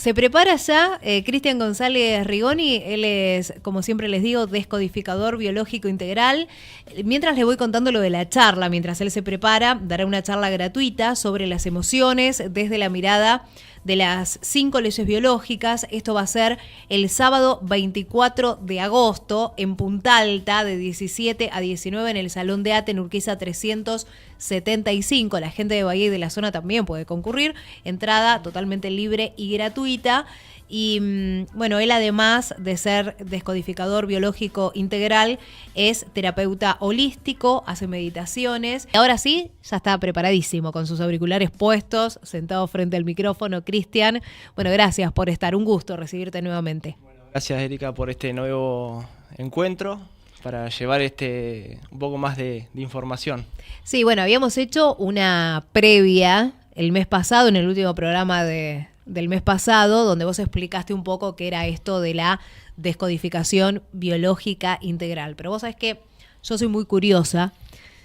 Se prepara ya Cristian González Rigoni, él es, como siempre les digo, descodificador biológico integral. Mientras le voy contando lo de la charla, mientras él se prepara, dará una charla gratuita sobre las emociones desde la mirada de las 5 leyes biológicas. Esto va a ser el sábado 24 de agosto en Punta Alta, de 17 a 19 en el Salón de Ate, en Urquiza 375. La gente de Bahía y de la zona también puede concurrir. Entrada totalmente libre y gratuita. Y bueno, él además de ser descodificador biológico integral, es terapeuta holístico, hace meditaciones. Y ahora sí, ya está preparadísimo con sus auriculares puestos, sentado frente al micrófono. Cristian, bueno, gracias por estar. Un gusto recibirte nuevamente. Bueno, gracias, Erika, por este nuevo encuentro para llevar un poco más de información. Sí, bueno, habíamos hecho una previa el mes pasado, en el último programa del mes pasado, donde vos explicaste un poco qué era esto de la descodificación biológica integral. Pero vos sabés que yo soy muy curiosa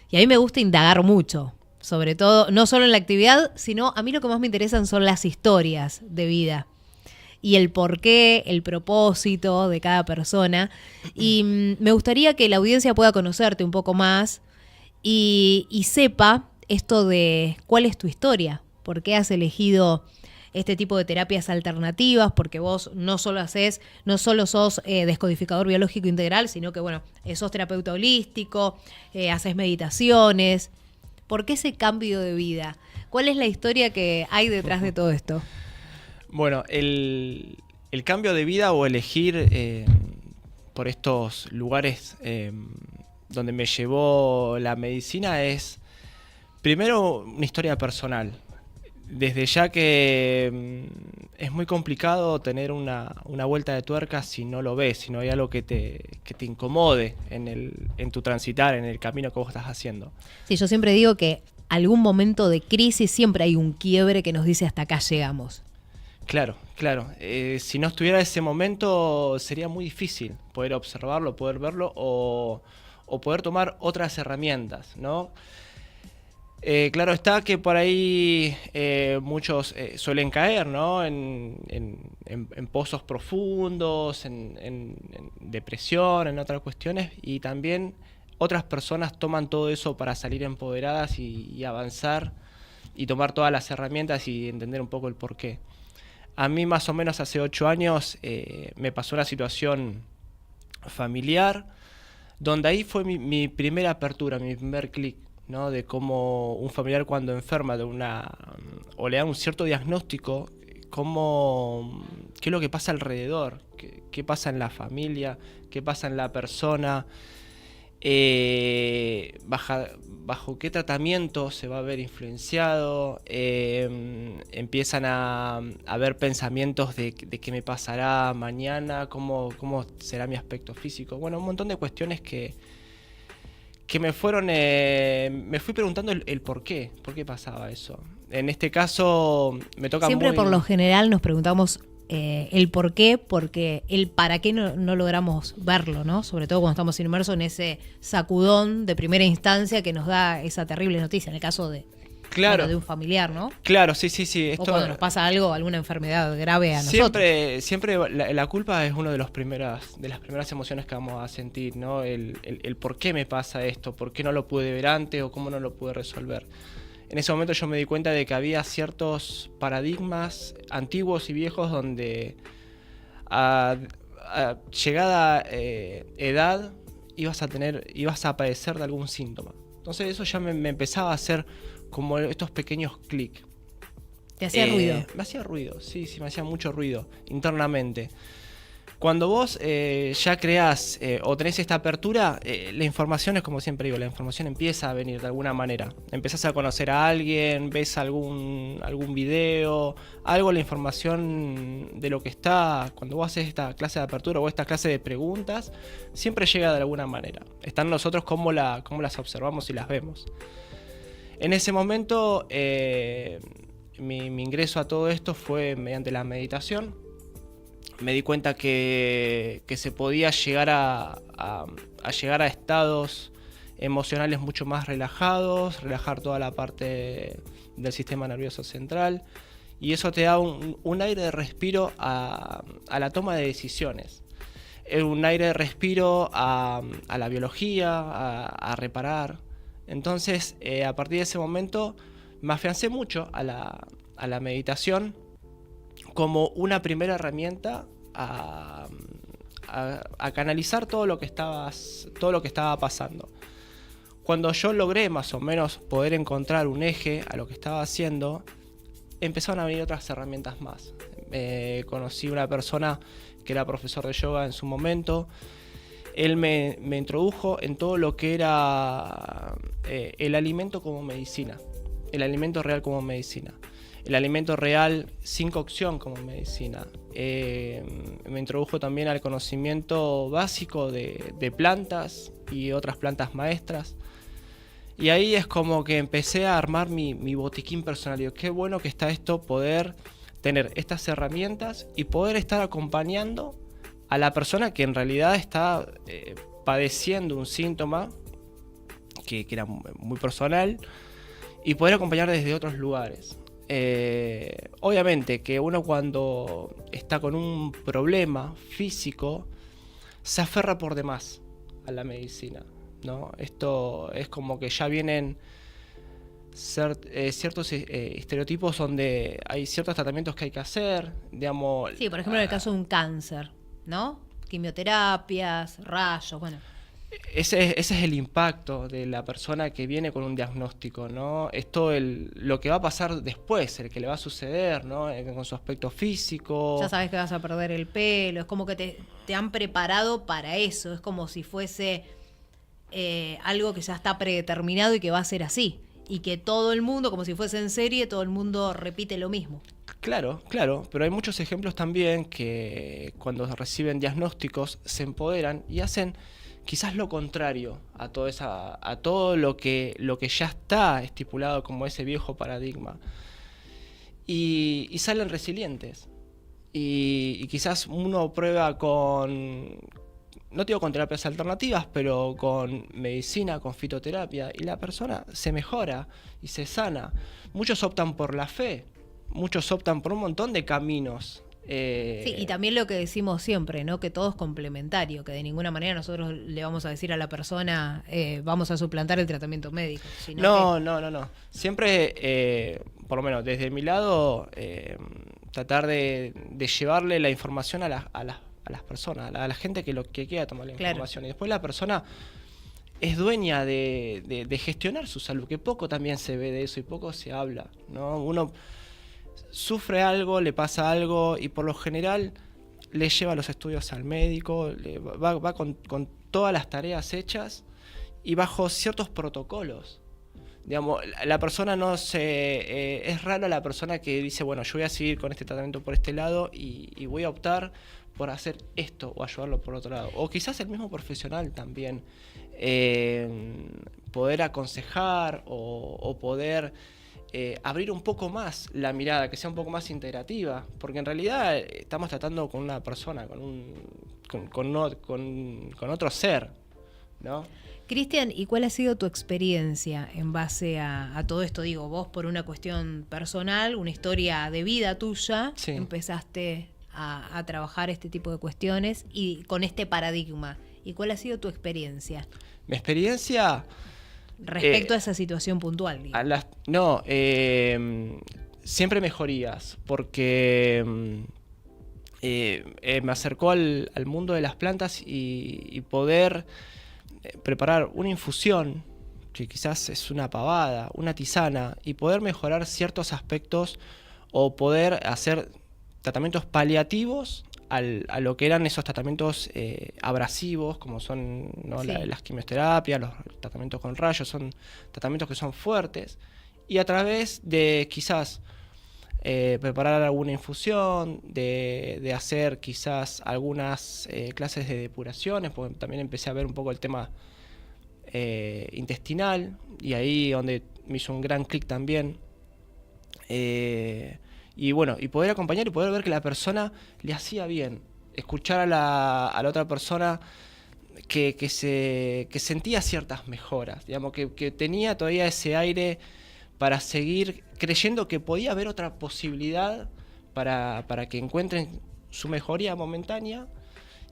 y a mí me gusta indagar mucho, sobre todo, no solo en la actividad, sino a mí lo que más me interesan son las historias de vida y el porqué, el propósito de cada persona. Y me gustaría que la audiencia pueda conocerte un poco más y sepa esto de cuál es tu historia, por qué has elegido este tipo de terapias alternativas, porque vos no solo sos descodificador biológico integral, sino que, bueno, sos terapeuta holístico, haces meditaciones. ¿Por qué ese cambio de vida? ¿Cuál es la historia que hay detrás de todo esto? Bueno, el cambio de vida o elegir por estos lugares donde me llevó la medicina es, primero, una historia personal. Desde ya que es muy complicado tener una vuelta de tuerca si no lo ves, si no hay algo que te incomode en tu transitar, en el camino que vos estás haciendo. Sí, yo siempre digo que algún momento de crisis siempre hay un quiebre que nos dice hasta acá llegamos. Claro. Si no estuviera ese momento sería muy difícil poder observarlo, poder verlo o poder tomar otras herramientas, ¿no? Claro está que por ahí muchos suelen caer, ¿no? en pozos profundos, en depresión, en otras cuestiones, y también otras personas toman todo eso para salir empoderadas y avanzar y tomar todas las herramientas y entender un poco el porqué. A mí más o menos hace 8 años me pasó una situación familiar donde ahí fue mi primera apertura, mi primer clic, ¿no? De cómo un familiar cuando enferma o le da un cierto diagnóstico, qué es lo que pasa alrededor, qué pasa en la familia, qué pasa en la persona, bajo qué tratamiento se va a ver influenciado, empiezan a haber pensamientos de qué me pasará mañana, cómo será mi aspecto físico, bueno, un montón de cuestiones que me fui preguntando el por qué pasaba eso. En este caso me toca siempre por lo general nos preguntamos el por qué, porque el para qué no logramos verlo, ¿no? Sobre todo cuando estamos inmersos en ese sacudón de primera instancia que nos da esa terrible noticia, en el caso de un familiar, ¿no? Claro, sí. O cuando nos pasa algo, alguna enfermedad grave a nosotros. Siempre la culpa es una de las primeras emociones que vamos a sentir, ¿no? El por qué me pasa esto, por qué no lo pude ver antes o cómo no lo pude resolver. En ese momento yo me di cuenta de que había ciertos paradigmas antiguos y viejos donde a llegada edad ibas a padecer de algún síntoma. Entonces eso ya me empezaba a hacer como estos pequeños clics. ¿Te hacía ruido? Me hacía ruido, sí, me hacía mucho ruido internamente. Cuando vos ya creás o tenés esta apertura, la información es como siempre digo, la información empieza a venir de alguna manera. Empezás a conocer a alguien, ves algún video, algo, la información de lo que está. Cuando vos haces esta clase de apertura o esta clase de preguntas, siempre llega de alguna manera. Está en nosotros cómo las observamos y las vemos. En ese momento, mi ingreso a todo esto fue mediante la meditación. Me di cuenta que se podía llegar a llegar a estados emocionales mucho más relajados, relajar toda la parte del sistema nervioso central y eso te da un aire de respiro a la toma de decisiones. Un aire de respiro a la biología, a reparar. Entonces, a partir de ese momento, me afiancé mucho a la meditación como una primera herramienta a canalizar todo lo que estaba pasando. Cuando yo logré más o menos poder encontrar un eje a lo que estaba haciendo, empezaron a venir otras herramientas más. Conocí una persona que era profesor de yoga en su momento. Él me introdujo en todo lo que era el alimento como medicina, el alimento real como medicina, el alimento real sin cocción como medicina. Me introdujo también al conocimiento básico de plantas y otras plantas maestras. Y ahí es como que empecé a armar mi botiquín personal. Digo, qué bueno que está esto, poder tener estas herramientas y poder estar acompañando a la persona que en realidad está padeciendo un síntoma que era muy personal, y poder acompañar desde otros lugares. Obviamente que uno cuando está con un problema físico se aferra por demás a la medicina, ¿no? Esto es como que ya vienen ciertos estereotipos donde hay ciertos tratamientos que hay que hacer, digamos. Sí, por ejemplo, en el caso de un cáncer, ¿no? Quimioterapias, rayos, bueno. Ese es el impacto de la persona que viene con un diagnóstico, ¿no? Es todo lo que va a pasar después, el que le va a suceder, ¿no? Con su aspecto físico. Ya sabes que vas a perder el pelo, es como que te han preparado para eso, es como si fuese algo que ya está predeterminado y que va a ser así. Y que todo el mundo, como si fuese en serie, todo el mundo repite lo mismo. Claro, pero hay muchos ejemplos también que cuando reciben diagnósticos se empoderan y hacen quizás lo contrario a todo lo que ya está estipulado como ese viejo paradigma. Y salen resilientes. Y quizás uno prueba no digo con terapias alternativas, pero con medicina, con fitoterapia, y la persona se mejora y se sana. Muchos optan por la fe, muchos optan por un montón de caminos. Sí, y también lo que decimos siempre, ¿no? Que todo es complementario, que de ninguna manera nosotros le vamos a decir a la persona vamos a suplantar el tratamiento médico. Sino No. Siempre, por lo menos desde mi lado, tratar de llevarle la información a las personas, a la gente que quiera tomar la información. Y después la persona es dueña de gestionar su salud, que poco también se ve de eso y poco se habla, ¿no? Uno sufre algo, le pasa algo y por lo general le lleva los estudios al médico, va con todas las tareas hechas y bajo ciertos protocolos. Digamos, la persona es raro la persona que dice, bueno, yo voy a seguir con este tratamiento por este lado y voy a optar por hacer esto o ayudarlo por otro lado. O quizás el mismo profesional también, poder aconsejar o poder abrir un poco más la mirada, que sea un poco más integrativa, porque en realidad estamos tratando con una persona, con otro ser, ¿no? Cristian, ¿y cuál ha sido tu experiencia en base a todo esto? Digo, vos por una cuestión personal, una historia de vida tuya, sí, empezaste a trabajar este tipo de cuestiones y con este paradigma. ¿Y cuál ha sido tu experiencia? Mi experiencia respecto a esa situación puntual. Siempre mejorías, porque me acercó al mundo de las plantas y poder preparar una infusión, que quizás es una pavada, una tisana, y poder mejorar ciertos aspectos o poder hacer tratamientos paliativos a lo que eran esos tratamientos abrasivos, como son, ¿no? Sí, las quimioterapias, los tratamientos con rayos, son tratamientos que son fuertes, y a través de quizás preparar alguna infusión, de hacer quizás algunas clases de depuraciones, porque también empecé a ver un poco el tema intestinal, y ahí donde me hizo un gran clic también. Y bueno, y poder acompañar y poder ver que la persona le hacía bien, escuchar a la otra persona que sentía ciertas mejoras, digamos, que tenía todavía ese aire para seguir creyendo que podía haber otra posibilidad para que encuentren su mejoría momentánea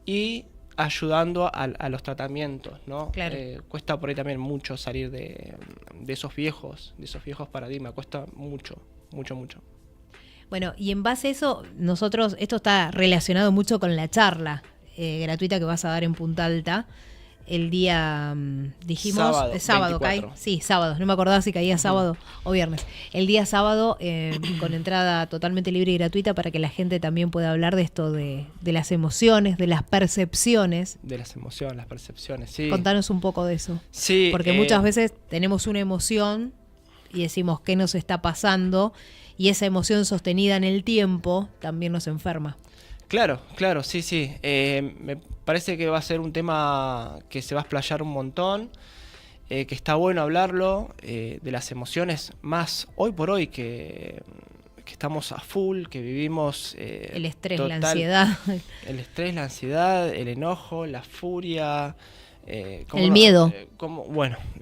y ayudando a los tratamientos, ¿no? Claro. Cuesta por ahí también mucho salir de esos viejos paradigmas, cuesta mucho. Bueno, y en base a eso, nosotros, esto está relacionado mucho con la charla gratuita que vas a dar en Punta Alta el día, dijimos, sábado, ¿cae? Sí, sábado, no me acordaba si caía sábado o viernes. El día sábado, con entrada totalmente libre y gratuita para que la gente también pueda hablar de esto de las emociones, de las percepciones. De las emociones, las percepciones, sí. Contanos un poco de eso. Sí. Porque muchas veces tenemos una emoción y decimos qué nos está pasando, y esa emoción sostenida en el tiempo también nos enferma. Claro, sí. Me parece que va a ser un tema que se va a explayar un montón, que está bueno hablarlo, de las emociones, más hoy por hoy que estamos a full, que vivimos... el estrés, la ansiedad. El estrés, la ansiedad, el enojo, la furia... el miedo.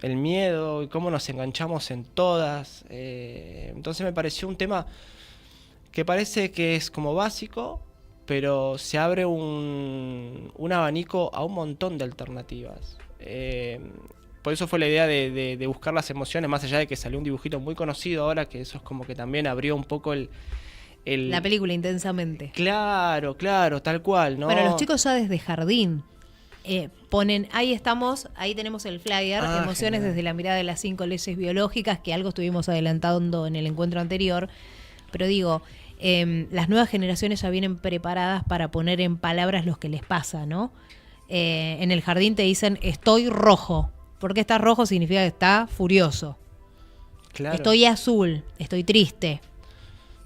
El miedo y cómo nos enganchamos en todas. Entonces me pareció un tema que parece que es como básico, pero se abre un abanico a un montón de alternativas. Por eso fue la idea de buscar las emociones, más allá de que salió un dibujito muy conocido ahora, que eso es como que también abrió un poco la película Intensamente. Claro, tal cual, ¿no? Bueno, los chicos ya desde jardín ponen, ahí tenemos el flyer, emociones genial. desde la mirada de las 5 leyes biológicas, que algo estuvimos adelantando en el encuentro anterior, pero digo, las nuevas generaciones ya vienen preparadas para poner en palabras lo que les pasa, ¿no? En el jardín te dicen, estoy rojo. ¿Por qué estás rojo? Significa que está furioso. Claro. Estoy azul, estoy triste.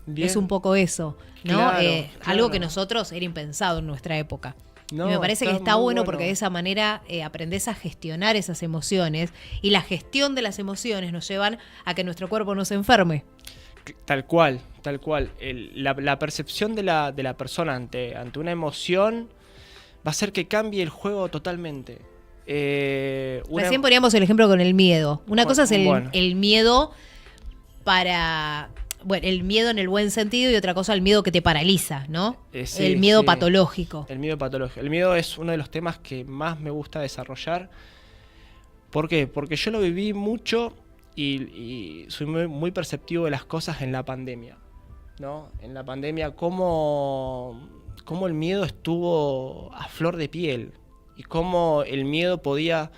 Bien. Es un poco eso, ¿no? Claro. Algo que nosotros era impensado en nuestra época. No, y me parece que está muy bueno porque de esa manera aprendés a gestionar esas emociones, y la gestión de las emociones nos llevan a que nuestro cuerpo no se enferme. Tal cual. La percepción de la persona ante una emoción va a hacer que cambie el juego totalmente. Recién poníamos el ejemplo con el miedo. Una cosa es el miedo para... Bueno, el miedo en el buen sentido, y otra cosa el miedo que te paraliza, ¿no? Sí, el miedo patológico. El miedo patológico. El miedo es uno de los temas que más me gusta desarrollar. ¿Por qué? Porque yo lo viví mucho y soy muy perceptivo de las cosas en la pandemia, ¿no? En la pandemia, cómo el miedo estuvo a flor de piel y cómo el miedo podía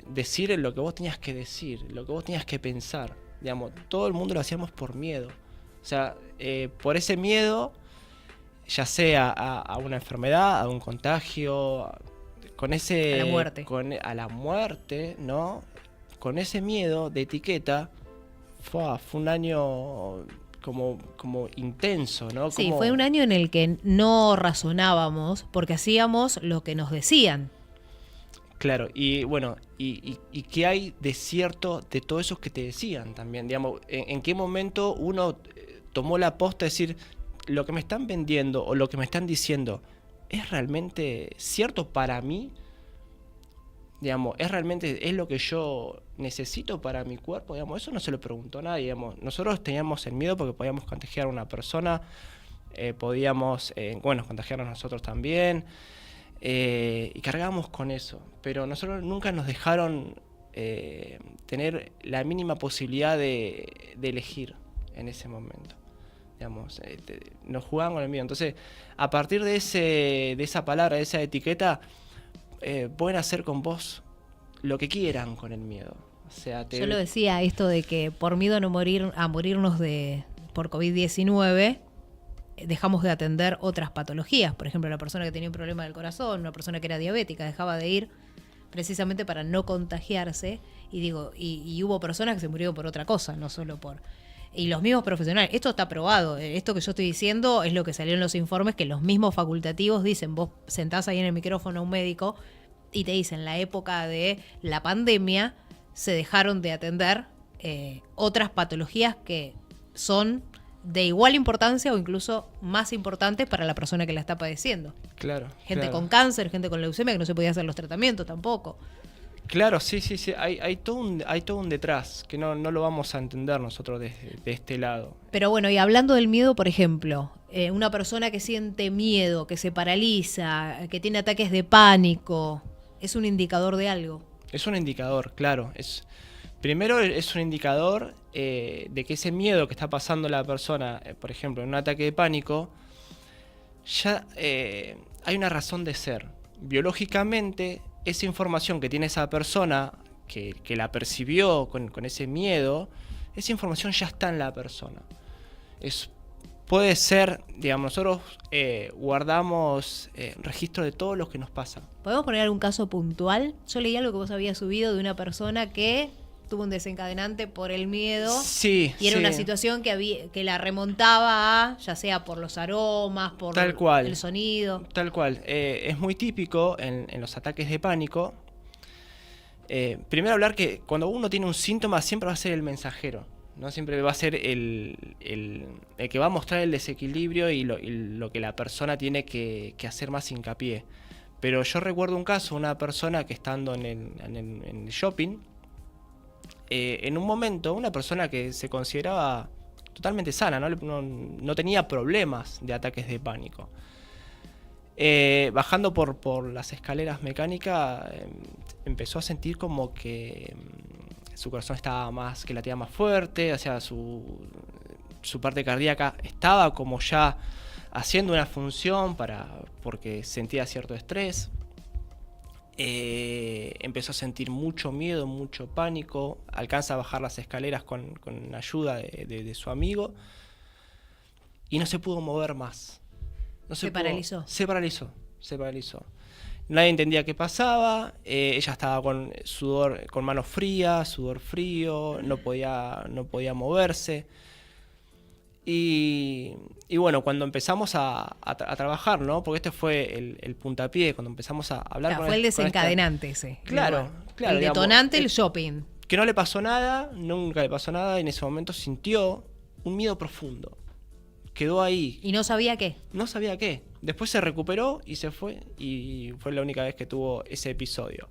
decir lo que vos tenías que decir, lo que vos tenías que pensar. Digamos, todo el mundo lo hacíamos por miedo. O sea, por ese miedo, ya sea a una enfermedad, a un contagio, con ese... A la muerte. A la muerte, ¿no? Con ese miedo de etiqueta, fue un año como intenso, ¿no? Sí, fue un año en el que no razonábamos porque hacíamos lo que nos decían. Claro, y bueno, y qué hay de cierto de todo eso que te decían también, digamos, en qué momento uno tomó la posta de decir, lo que me están vendiendo o lo que me están diciendo, ¿es realmente cierto para mí? Digamos, ¿es lo que yo necesito para mi cuerpo? Digamos, eso no se lo preguntó nadie, digamos. Nosotros teníamos el miedo porque podíamos contagiar a una persona, podíamos, contagiarnos nosotros también. Y cargábamos con eso, pero nosotros nunca nos dejaron tener la mínima posibilidad de elegir en ese momento. Digamos, nos jugaban con el miedo. Entonces, a partir de esa palabra, de esa etiqueta, pueden hacer con vos lo que quieran con el miedo. O sea, yo lo decía, esto de que por miedo a morirnos por COVID-19, dejamos de atender otras patologías. Por ejemplo, la persona que tenía un problema del corazón, una persona que era diabética, dejaba de ir precisamente para no contagiarse. Y hubo personas que se murieron por otra cosa, no solo por... Y los mismos profesionales, esto está probado, esto que yo estoy diciendo es lo que salió en los informes, que los mismos facultativos dicen, vos sentás ahí en el micrófono a un médico y te dicen, en la época de la pandemia se dejaron de atender otras patologías que son de igual importancia o incluso más importantes para la persona que la está padeciendo. Claro. Gente con cáncer, gente con leucemia, que no se podía hacer los tratamientos tampoco. Claro, sí, sí, sí. Hay todo un detrás que no lo vamos a entender nosotros de este lado. Pero bueno, y hablando del miedo, por ejemplo, una persona que siente miedo, que se paraliza, que tiene ataques de pánico, ¿es un indicador de algo? Es un indicador, claro. Primero es un indicador de que ese miedo que está pasando la persona, por ejemplo, en un ataque de pánico, ya hay una razón de ser. Biológicamente, esa información que tiene esa persona, que la percibió con ese miedo, esa información ya está en la persona. Puede ser, digamos, nosotros guardamos registro de todo lo que nos pasa. ¿Podemos poner algún caso puntual? Yo leí algo que vos habías subido de una persona que tuvo un desencadenante por el miedo. Sí, y era sí. una situación que la remontaba a, ya sea por los aromas, por Tal cual. el sonido. Tal cual. Es muy típico en los ataques de pánico. Primero hablar que cuando uno tiene un síntoma siempre va a ser el mensajero, ¿no? Siempre va a ser el que va a mostrar el desequilibrio y lo que la persona tiene que hacer más hincapié. Pero yo recuerdo un caso, una persona que estando en el shopping, en un momento, una persona que se consideraba totalmente sana, no tenía problemas de ataques de pánico. Bajando por las escaleras mecánicas, empezó a sentir como que su corazón estaba que latía más fuerte, o sea, su parte cardíaca estaba como ya haciendo una función porque sentía cierto estrés. Empezó a sentir mucho miedo, mucho pánico, alcanza a bajar las escaleras con ayuda de su amigo y no se pudo mover más. Se paralizó. Se paralizó. Nadie entendía qué pasaba, ella estaba con sudor, con manos frías, sudor frío, no podía moverse. Y bueno, cuando empezamos a trabajar, ¿no? Porque este fue el puntapié, cuando empezamos a hablar fue el desencadenante ese. Claro. El detonante, el shopping. Que no le pasó nada, nunca le pasó nada, y en ese momento sintió un miedo profundo. Quedó ahí. ¿Y no sabía qué? No sabía qué. Después se recuperó y se fue, y fue la única vez que tuvo ese episodio.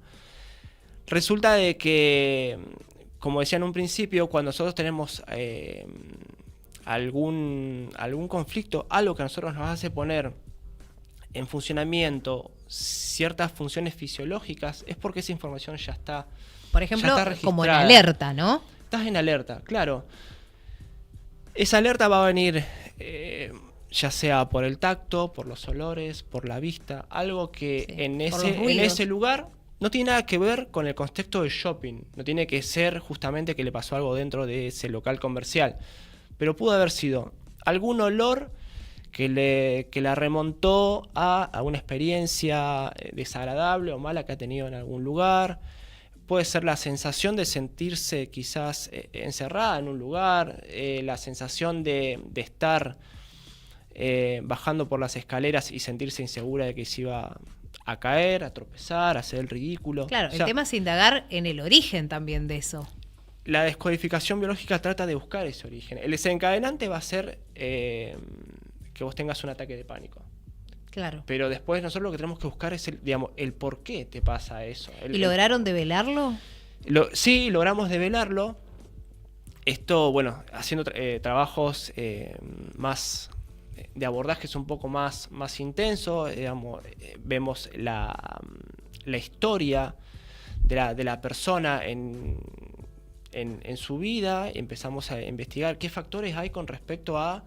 Resulta de que, como decía en un principio, cuando nosotros tenemos algún conflicto, algo que a nosotros nos hace poner en funcionamiento ciertas funciones fisiológicas, es porque esa información ya está. Por ejemplo, como en alerta, ¿no? Estás en alerta, claro. Esa alerta va a venir ya sea por el tacto, por los olores, por la vista, algo que sí, en ese lugar no tiene nada que ver con el contexto del shopping, no tiene que ser justamente que le pasó algo dentro de ese local comercial, pero pudo haber sido algún olor que la remontó a una experiencia desagradable o mala que ha tenido en algún lugar. Puede ser la sensación de sentirse quizás encerrada en un lugar, la sensación de estar bajando por las escaleras y sentirse insegura de que se iba a caer, a tropezar, a hacer el ridículo. Claro, el tema es indagar en el origen también de eso. La descodificación biológica trata de buscar ese origen. El desencadenante va a ser que vos tengas un ataque de pánico. Claro. Pero después nosotros lo que tenemos que buscar es el por qué te pasa eso. ¿Y lograron develarlo? Sí, logramos develarlo. Esto, bueno, haciendo trabajos más de abordajes un poco más intensos, digamos, vemos la historia de la persona en su vida, empezamos a investigar qué factores hay con respecto a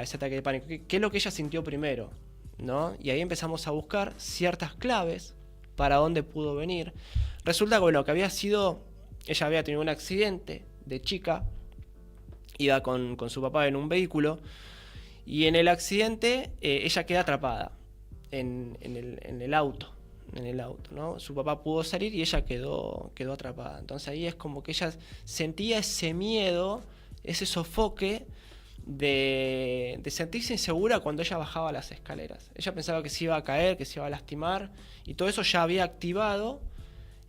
ese ataque de pánico, qué es lo que ella sintió primero, ¿no? Y ahí empezamos a buscar ciertas claves para dónde pudo venir. Resulta que, bueno, ella había tenido un accidente de chica, iba con su papá en un vehículo, y en el accidente ella queda atrapada en el auto, ¿no? Su papá pudo salir y ella quedó atrapada. Entonces ahí es como que ella sentía ese miedo, ese sofoque de sentirse insegura cuando ella bajaba las escaleras. Ella pensaba que se iba a caer, que se iba a lastimar, y todo eso ya había activado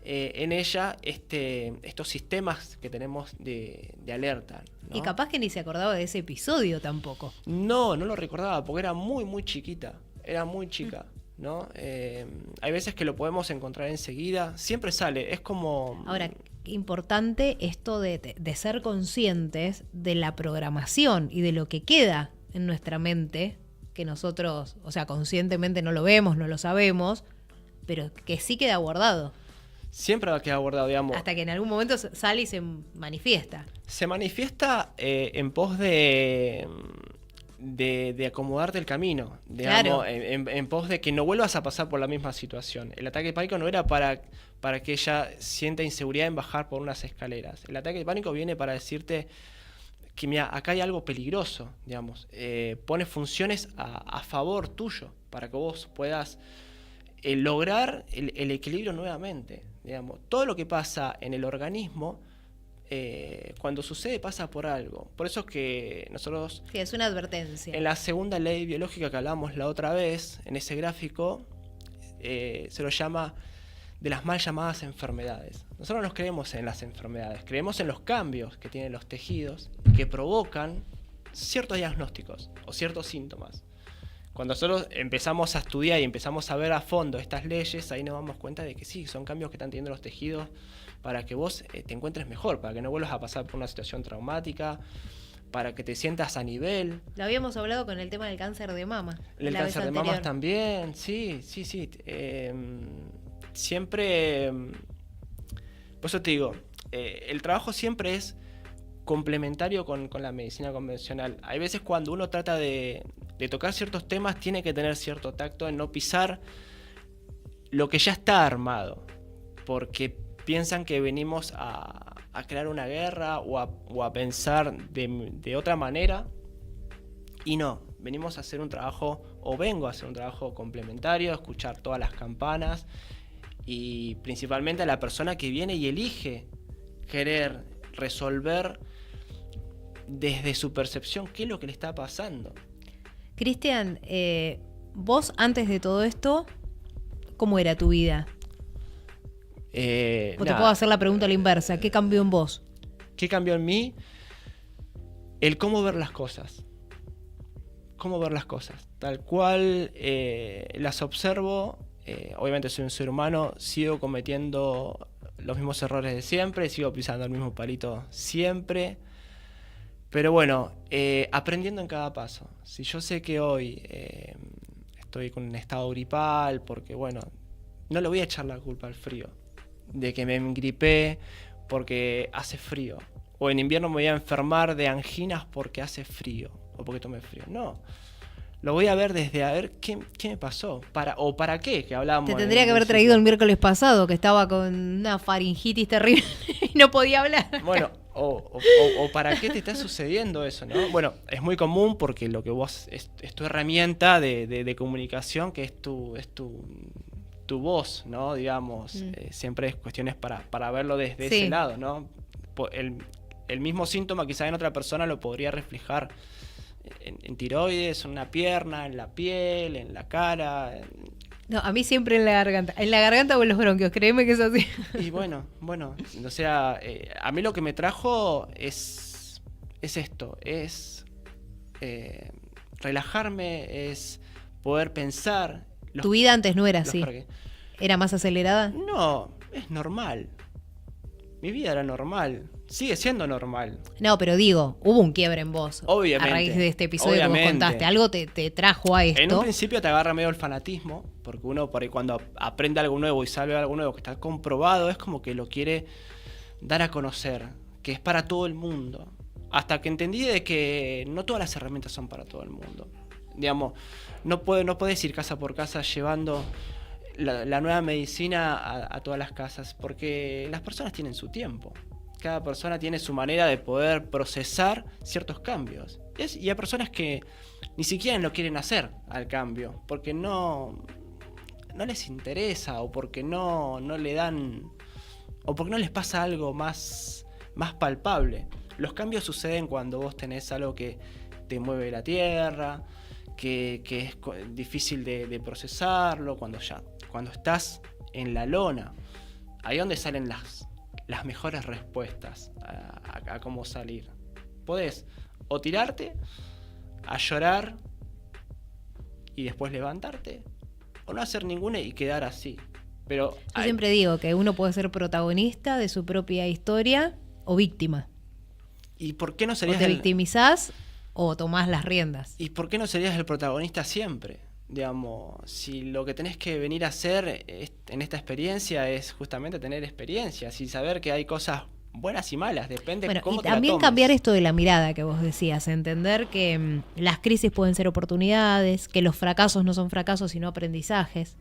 en ella estos sistemas que tenemos de alerta, ¿no? Y capaz que ni se acordaba de ese episodio tampoco. No lo recordaba porque era muy, muy chiquita. Era muy chica. ¿no? Hay veces que lo podemos encontrar enseguida, siempre sale, es como... Ahora, importante esto de ser conscientes de la programación y de lo que queda en nuestra mente, que nosotros, o sea, conscientemente no lo vemos, no lo sabemos, pero que sí queda guardado. Siempre va a quedar guardado, digamos. Hasta que en algún momento sale y se manifiesta. Se manifiesta en pos de acomodarte el camino, digamos, Claro. en pos de que no vuelvas a pasar por la misma situación. El ataque de pánico no era para que ella sienta inseguridad en bajar por unas escaleras. El ataque de pánico viene para decirte que, mira, acá hay algo peligroso, digamos. Pone funciones a favor tuyo para que vos puedas lograr el equilibrio nuevamente, digamos. Todo lo que pasa en el organismo, cuando sucede, pasa por algo. Por eso es que nosotros... Sí, es una advertencia. En la segunda ley biológica que hablamos la otra vez, en ese gráfico, se lo llama de las mal llamadas enfermedades. Nosotros no creemos en las enfermedades, creemos en los cambios que tienen los tejidos y que provocan ciertos diagnósticos o ciertos síntomas. Cuando nosotros empezamos a estudiar y empezamos a ver a fondo estas leyes, ahí nos damos cuenta de que sí, son cambios que están teniendo los tejidos para que vos te encuentres mejor, para que no vuelvas a pasar por una situación traumática, para que te sientas a nivel. Lo habíamos hablado con el tema del cáncer de mama. El cáncer de mamas también, sí. Siempre, por eso te digo, el trabajo siempre es complementario con la medicina convencional. Hay veces cuando uno trata de tocar ciertos temas, tiene que tener cierto tacto en no pisar lo que ya está armado, porque piensan que venimos a crear una guerra o a pensar de otra manera, y no, venimos a hacer un trabajo, o vengo a hacer un trabajo complementario, a escuchar todas las campanas, y principalmente a la persona que viene y elige querer resolver desde su percepción qué es lo que le está pasando. Cristian, vos antes de todo esto, ¿cómo era tu vida? O te puedo hacer la pregunta a la inversa, ¿qué cambió en vos? ¿Qué cambió en mí? El cómo ver las cosas. Cómo ver las cosas. Tal cual las observo. Obviamente soy un ser humano, sigo cometiendo los mismos errores de siempre, sigo pisando el mismo palito siempre. Pero bueno, aprendiendo en cada paso. Si yo sé que hoy estoy con un estado gripal, porque bueno, no le voy a echar la culpa al frío. De que me engripé porque hace frío. O en invierno me voy a enfermar de anginas porque hace frío. O porque tomé frío. No. Lo voy a ver desde a ver qué me pasó. ¿Para qué? Que hablábamos. Te tendría que haber traído el miércoles pasado, que estaba con una faringitis terrible y no podía hablar. Bueno, o para qué te está sucediendo eso, ¿no? Bueno, es muy común porque lo que vos es tu herramienta de comunicación, que es tu voz, ¿no? Digamos, siempre es cuestiones para verlo desde ese lado, ¿no? El mismo síntoma quizá en otra persona lo podría reflejar en tiroides, en una pierna, en la piel, en la cara. No, a mí siempre en la garganta. En la garganta o en los bronquios, créeme que es así. Y bueno, o sea, a mí lo que me trajo es esto, es relajarme, es poder pensar. ¿Tu vida antes no era así? ¿Era más acelerada? No, es normal. Mi vida era normal. Sigue siendo normal. No, pero digo, hubo un quiebre en vos. Obviamente. A raíz de este episodio que vos contaste. Algo te trajo a esto. En un principio te agarra medio el fanatismo, porque uno por ahí cuando aprende algo nuevo y sabe algo nuevo que está comprobado, es como que lo quiere dar a conocer, que es para todo el mundo. Hasta que entendí de que no todas las herramientas son para todo el mundo. Digamos, no puedes ir casa por casa llevando la nueva medicina a todas las casas, porque las personas tienen su tiempo. Cada persona tiene su manera de poder procesar ciertos cambios. Y hay personas que ni siquiera lo quieren hacer al cambio, porque no les interesa, o porque no le dan, o porque no les pasa algo más palpable. Los cambios suceden cuando vos tenés algo que te mueve la tierra, que es difícil de procesarlo, cuando estás en la lona. Ahí es donde salen las mejores respuestas a cómo salir. Podés o tirarte a llorar y después levantarte, o no hacer ninguna y quedar así. Pero Yo siempre digo que uno puede ser protagonista de su propia historia o víctima. ¿Y por qué no O serías te victimizás o tomás las riendas. ¿Y por qué no serías el protagonista siempre? Digamos, si lo que tenés que venir a hacer en esta experiencia es justamente tener experiencias y saber que hay cosas buenas y malas, depende Bueno, cómo y te la también tomes. cambiar esto de la mirada que vos decías, entender que las crisis pueden ser oportunidades, que los fracasos no son fracasos sino aprendizajes.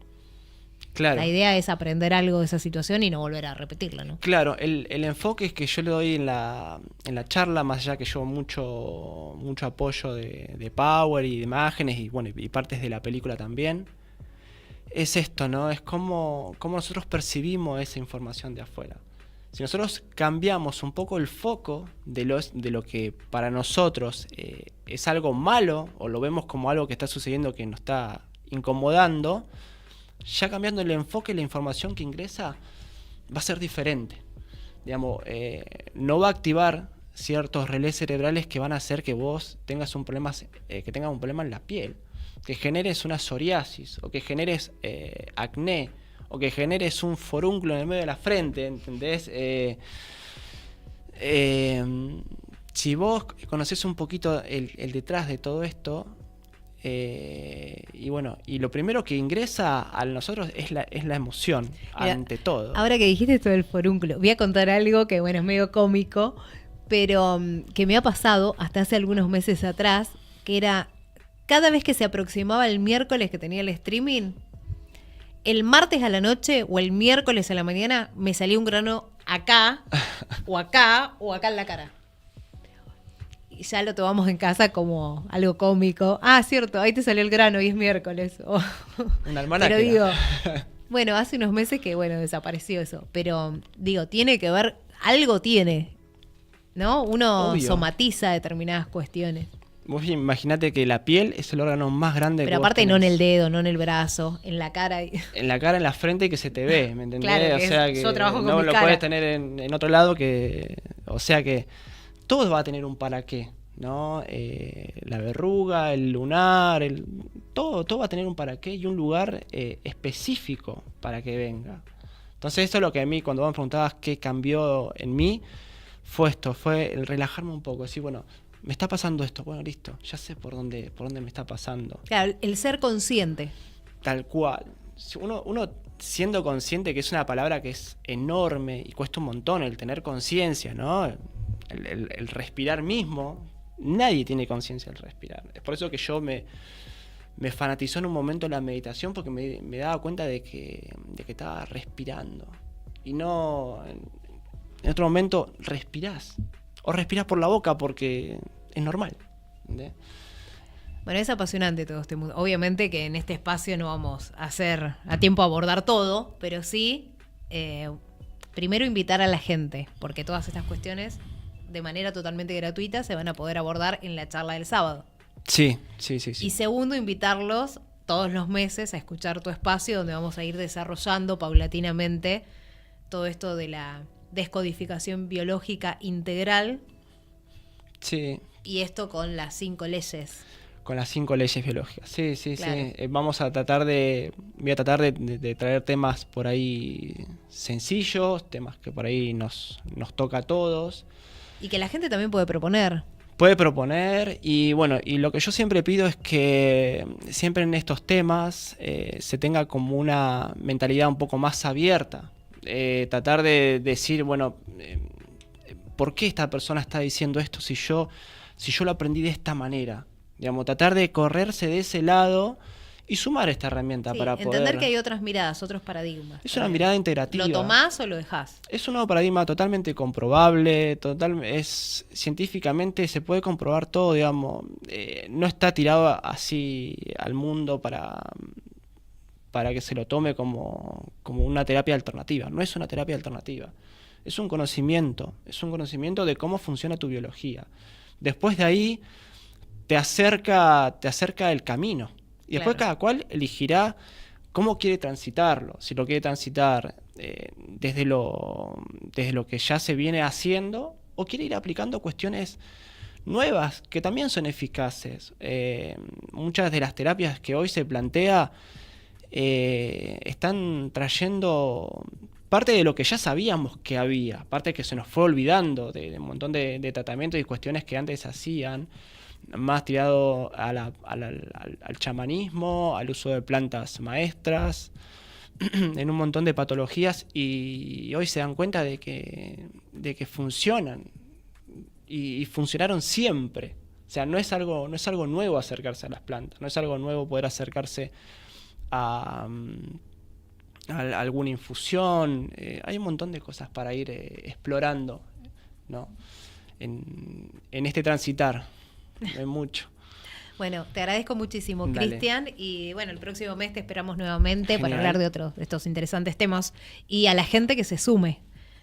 Claro. La idea es aprender algo de esa situación y no volver a repetirla, ¿no? Claro, el enfoque es que yo le doy en la charla, más allá que yo mucho apoyo de Power y de imágenes y bueno y partes de la película también, es esto, ¿no? Es cómo nosotros percibimos esa información de afuera. Si nosotros cambiamos un poco el foco de lo que para nosotros es algo malo o lo vemos como algo que está sucediendo que nos está incomodando, ya cambiando el enfoque, la información que ingresa va a ser diferente. Digamos, no va a activar ciertos relés cerebrales que van a hacer que vos tengas un problema, que tengas un problema en la piel, que generes una psoriasis, o que generes acné, o que generes un forúnculo en el medio de la frente, ¿entendés? Si vos conocés un poquito el detrás de todo esto, y bueno, y lo primero que ingresa a nosotros es la emoción. Mira, ante todo. Ahora que dijiste esto del forúnculo, voy a contar algo que bueno es medio cómico, pero que me ha pasado hasta hace algunos meses atrás, que era cada vez que se aproximaba el miércoles que tenía el streaming, el martes a la noche o el miércoles a la mañana me salía un grano acá o acá o acá en la cara. Y ya lo tomamos en casa como algo cómico. Ah, cierto, ahí te salió el grano y es miércoles. Una almanaque. Pero digo, bueno, hace unos meses que, bueno, desapareció eso. Pero, digo, tiene que ver, algo tiene, ¿no? Uno Obvio. Somatiza determinadas cuestiones. Vos imaginate que la piel es el órgano más grande Pero que aparte vos no en tenés. el dedo, no en el brazo, en la cara. En la cara, en la frente y que se te ve, ¿me entendés? Claro, o sea que yo trabajo con no mi lo cara. puedes tener en otro lado que... O sea que todo va a tener un para qué, ¿no? La verruga, el lunar, todo va a tener un para qué y un lugar específico para que venga. Entonces esto es lo que a mí, cuando vos me preguntabas qué cambió en mí, fue esto, fue el relajarme un poco, decir, bueno, me está pasando esto, bueno, listo, ya sé por dónde me está pasando. Claro, el ser consciente. Tal cual. Uno siendo consciente, que es una palabra que es enorme y cuesta un montón el tener conciencia, ¿no? El respirar mismo. Nadie tiene conciencia del respirar. Es por eso que yo me fanatizó en un momento la meditación, porque me daba cuenta de que estaba respirando. Y no... En otro momento respirás. O respirás por la boca porque es normal. ¿Entendés? Bueno, es apasionante todo este mundo. Obviamente que en este espacio no vamos a hacer a tiempo abordar todo, pero sí, primero invitar a la gente, porque todas estas cuestiones, de manera totalmente gratuita, se van a poder abordar en la charla del sábado. Sí. Y segundo, invitarlos todos los meses a escuchar tu espacio, donde vamos a ir desarrollando paulatinamente todo esto de la descodificación biológica integral. Sí. Y esto con las 5 leyes. Con las 5 leyes biológicas. Sí. Claro. Voy a tratar de traer temas por ahí sencillos, temas que por ahí nos toca a todos. Y que la gente también puede proponer. Puede proponer y bueno, y lo que yo siempre pido es que siempre en estos temas se tenga como una mentalidad un poco más abierta. Tratar de decir, bueno, ¿por qué esta persona está diciendo esto si yo lo aprendí de esta manera? Digamos, tratar de correrse de ese lado y sumar esta herramienta para poder... Entender que hay otras miradas, otros paradigmas. Es una mirada integrativa. ¿Lo tomás o lo dejás? Es un nuevo paradigma totalmente comprobable, científicamente se puede comprobar todo, digamos. No está tirado así al mundo para que se lo tome como una terapia alternativa. No es una terapia alternativa. Es un conocimiento de cómo funciona tu biología. Después de ahí te acerca el camino. Y después cada cual elegirá cómo quiere transitarlo. Si lo quiere transitar desde lo que ya se viene haciendo, o quiere ir aplicando cuestiones nuevas que también son eficaces. Muchas de las terapias que hoy se plantea están trayendo parte de lo que ya sabíamos que había, parte que se nos fue olvidando de un montón de tratamientos y cuestiones que antes hacían, más tirado al chamanismo, al uso de plantas maestras, en un montón de patologías, y hoy se dan cuenta de que funcionan y funcionaron siempre. O sea, no es algo nuevo acercarse a las plantas, no es algo nuevo poder acercarse a alguna infusión. Hay un montón de cosas para ir explorando, ¿no? En este transitar. Hay mucho. Bueno, te agradezco muchísimo, Dale. Cristian, y bueno, el próximo mes te esperamos nuevamente Genial. para hablar de otros de estos interesantes temas y a la gente que se sume.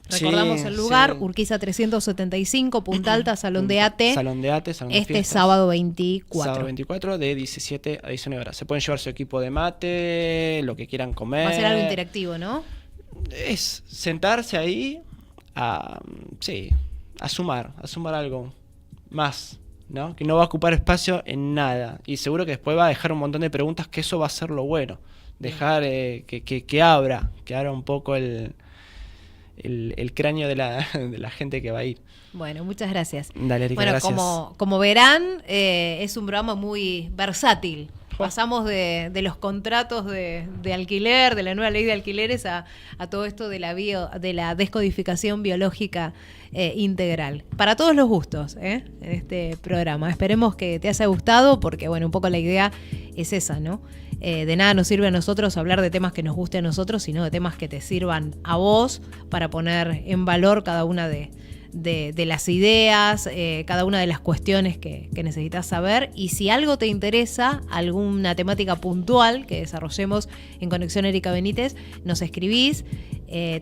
Recordamos el lugar, sí. Urquiza 375, Punta Alta, Salón de Ate. Salón de Ate, Salón de este Fiestas. sábado 24. Sábado 24 de 17 a 19 horas. Se pueden llevar su equipo de mate, lo que quieran comer. Va a ser algo interactivo, ¿no? Es sentarse ahí a sumar algo más, ¿no? Que no va a ocupar espacio en nada. Y seguro que después va a dejar un montón de preguntas, que eso va a ser lo bueno. Dejar que abra un poco el cráneo de la gente que va a ir. Bueno, muchas gracias. Dale, Erika, bueno, gracias. como verán, es un programa muy versátil. Pasamos de los contratos de alquiler, de la nueva ley de alquileres, a todo esto de la descodificación biológica integral. Para todos los gustos, en este programa. Esperemos que te haya gustado, porque bueno, un poco la idea es esa, ¿no? De nada nos sirve a nosotros hablar de temas que nos guste a nosotros, sino de temas que te sirvan a vos para poner en valor cada una de las ideas, cada una de las cuestiones que necesitas saber. Y si algo te interesa, alguna temática puntual que desarrollemos en Conexión Erika Benítez, nos escribís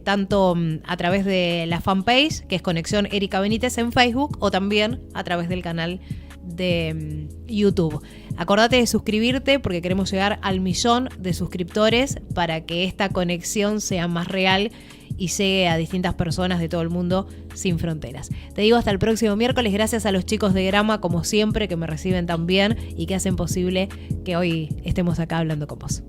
tanto a través de la fanpage, que es Conexión Erika Benítez en Facebook, o también a través del canal de YouTube. Acordate de suscribirte porque queremos llegar al 1.000.000 de suscriptores para que esta conexión sea más real y llegue a distintas personas de todo el mundo sin fronteras. Te digo hasta el próximo miércoles. Gracias a los chicos de Grama, como siempre, que me reciben tan bien y que hacen posible que hoy estemos acá hablando con vos.